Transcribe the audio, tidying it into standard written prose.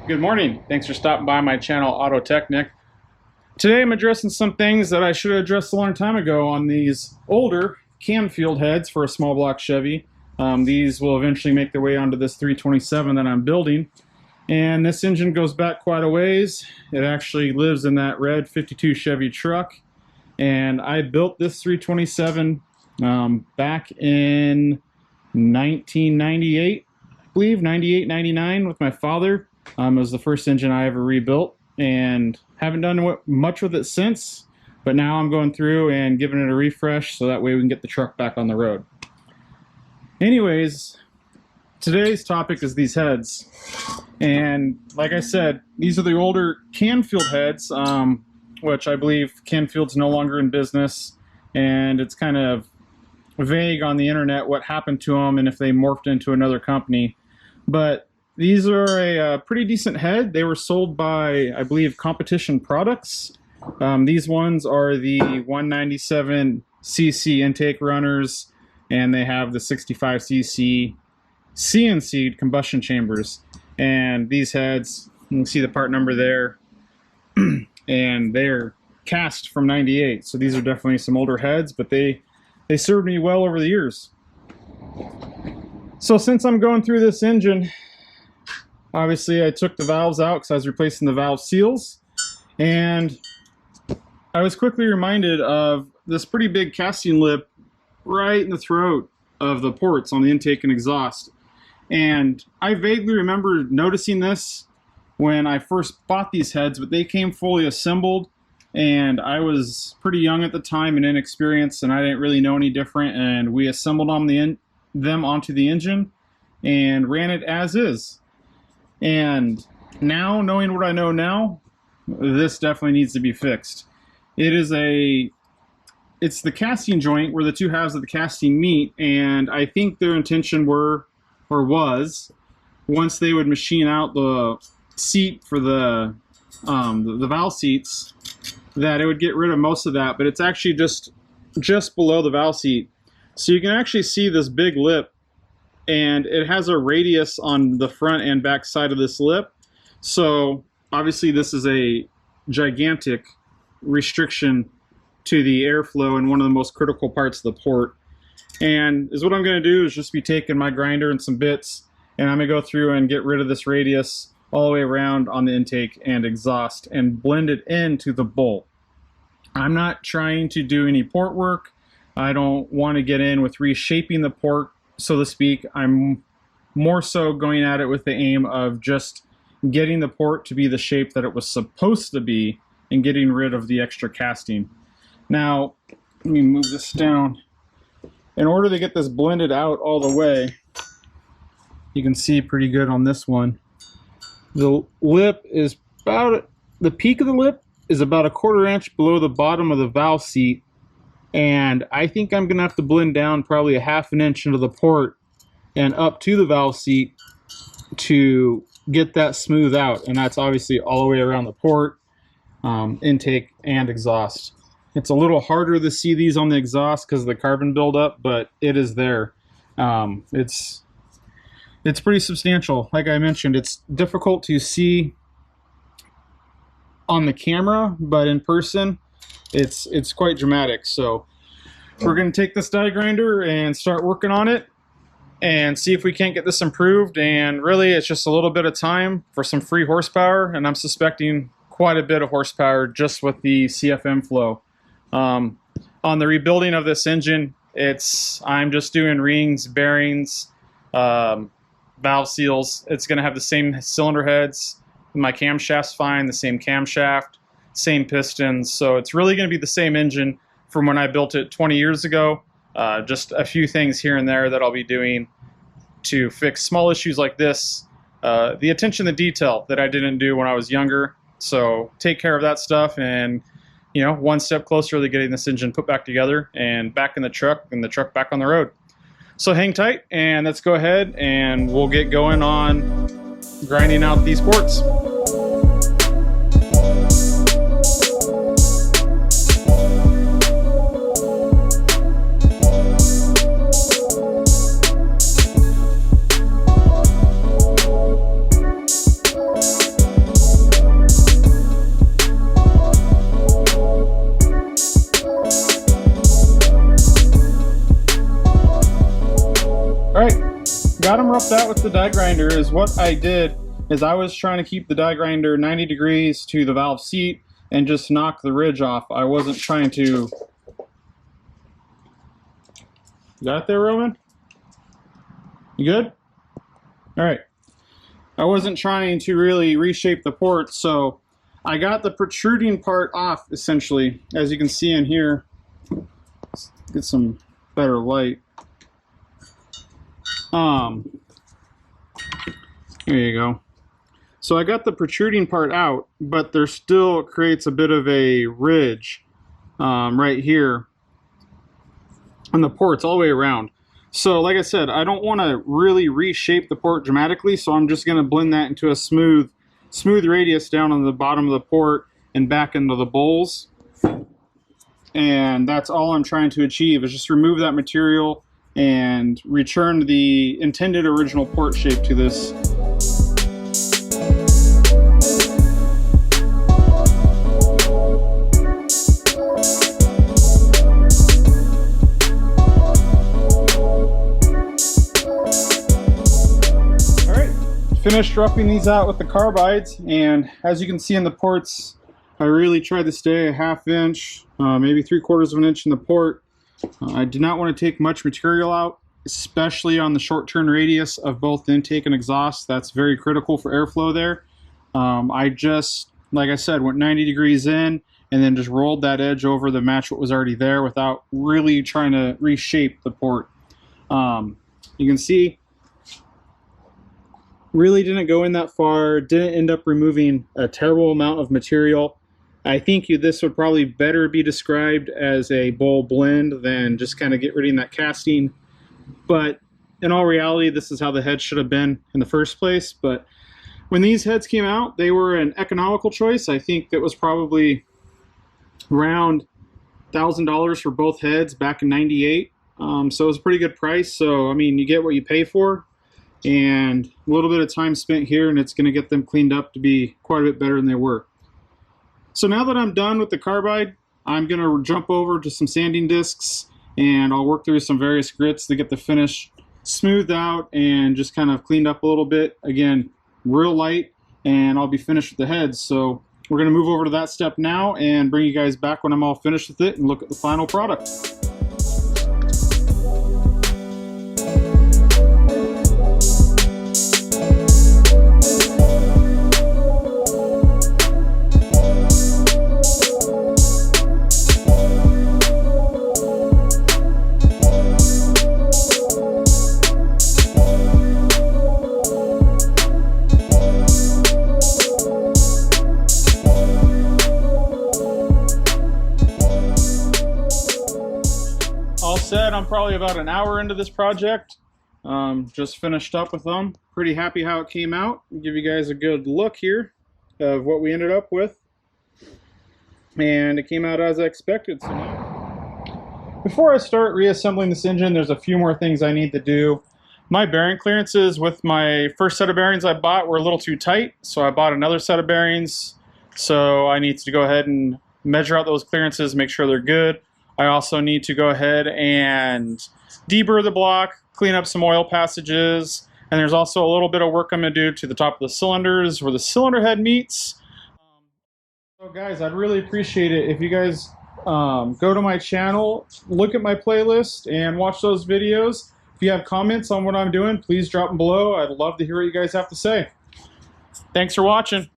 Good morning. Thanks for stopping by my channel, Auto Technic. Today I'm addressing some things that I should have addressed a long time ago on these older Canfield heads for a small block Chevy. These will eventually make their way onto this 327 that I'm building. And this engine goes back quite a ways. It actually lives in that red 52 Chevy truck. And I built this 327 back in 1998, I believe, 98, 99 with my father. It was the first engine I ever rebuilt, and haven't done much with it since, but now I'm going through and giving it a refresh so that way we can get the truck back on the road. Anyways, today's topic is these heads, and like I said, these are the older Canfield heads, which I believe Canfield's no longer in business, and it's kind of vague on the internet what happened to them and if they morphed into another company. But these are a pretty decent head. They were sold by, I believe, Competition Products. These ones are the 197cc intake runners, and they have the 65cc CNC combustion chambers. And these heads, you can see the part number there, and they're cast from 98. So these are definitely some older heads, but they served me well over the years. So since I'm going through this engine, obviously I took the valves out because I was replacing the valve seals, and I was quickly reminded of this pretty big casting lip right in the throat of the ports on the intake and exhaust. And I vaguely remember noticing this when I first bought these heads, but they came fully assembled, and I was pretty young at the time and inexperienced, and I didn't really know any different, and we assembled them onto the engine and ran it as is. And now, knowing what I know now, this definitely needs to be fixed. It's the casting joint where the two halves of the casting meet, and I think their intention was, once they would machine out the seat for the valve seats, that it would get rid of most of that, but it's actually just below the valve seat. So you can actually see this big lip, and it has a radius on the front and back side of this lip. So obviously this is a gigantic restriction to the airflow in one of the most critical parts of the port. And what I'm going to do is just be taking my grinder and some bits, and I'm going to go through and get rid of this radius all the way around on the intake and exhaust and blend it into the bolt. I'm not trying to do any port work. I don't want to get in with reshaping the port, so to speak. I'm more so going at it with the aim of just getting the port to be the shape that it was supposed to be and getting rid of the extra casting. Now, let me move this down. In order to get this blended out all the way, you can see pretty good on this one. The lip is the peak of the lip is about 1/4 inch below the bottom of the valve seat. And I think I'm going to have to blend down probably 1/2 inch into the port and up to the valve seat to get that smooth out. And that's obviously all the way around the port, intake, and exhaust. It's a little harder to see these on the exhaust because of the carbon buildup, but it is there. It's pretty substantial. Like I mentioned, it's difficult to see on the camera, but in person, it's quite dramatic. So we're going to take this die grinder and start working on it and see if we can't get this improved. And really, it's just a little bit of time for some free horsepower, and I'm suspecting quite a bit of horsepower just with the CFM flow. On the rebuilding of this engine, I'm just doing rings, bearings, valve seals. It's going to have the same cylinder heads. My camshaft's fine, the same camshaft, same pistons. So it's really going to be the same engine from when I built it 20 years ago. Just a few things here and there that I'll be doing to fix small issues like this. The attention to detail that I didn't do when I was younger. So take care of that stuff, and one step closer to getting this engine put back together and back in the truck, and the truck back on the road. So hang tight, and let's go ahead and we'll get going on grinding out these ports. All right, got them roughed out with the die grinder. Is what I did is I was trying to keep the die grinder 90 degrees to the valve seat and just knock the ridge off. I wasn't trying to... Got it there, Roman? You good? All right. I wasn't trying to really reshape the port, so I got the protruding part off, essentially. As you can see in here, let's get some better light. There you go. So I got the protruding part out, but there still creates a bit of a ridge right here on the ports all the way around. So like I said, I don't want to really reshape the port dramatically, so I'm just going to blend that into a smooth radius down on the bottom of the port and back into the bowls. And that's all I'm trying to achieve, is just remove that material and return the intended original port shape to this. Finished roughing these out with the carbides, and as you can see in the ports, I really tried to stay a ½ inch, maybe 3/4 of an inch in the port. I did not want to take much material out, especially on the short turn radius of both intake and exhaust. That's very critical for airflow there. I just, like I said, went 90 degrees in and then just rolled that edge over to match what was already there without really trying to reshape the port. You can see, really didn't go in that far, didn't end up removing a terrible amount of material. I think this would probably better be described as a bowl blend than just kind of get rid of that casting. But in all reality, this is how the head should have been in the first place. But when these heads came out, they were an economical choice. I think that was probably around $1,000 for both heads back in '98. So it was a pretty good price. So, I mean, you get what you pay for. And a little bit of time spent here, and it's going to get them cleaned up to be quite a bit better than they were. So now that I'm done with the carbide, I'm going to jump over to some sanding discs, and I'll work through some various grits to get the finish smoothed out and just kind of cleaned up a little bit. Again, real light, and I'll be finished with the heads. So we're going to move over to that step now and bring you guys back when I'm all finished with it and look at the final product. All said, I'm probably about an hour into this project. Just finished up with them. Pretty happy how it came out. I'll give you guys a good look here of what we ended up with. And it came out as I expected. So now, before I start reassembling this engine, there's a few more things I need to do. My bearing clearances with my first set of bearings I bought were a little too tight, so I bought another set of bearings. So I need to go ahead and measure out those clearances, make sure they're good. I also need to go ahead and deburr the block, clean up some oil passages, and there's also a little bit of work I'm going to do to the top of the cylinders where the cylinder head meets. So guys, I'd really appreciate it if you guys go to my channel, look at my playlist, and watch those videos. If you have comments on what I'm doing, please drop them below. I'd love to hear what you guys have to say. Thanks for watching.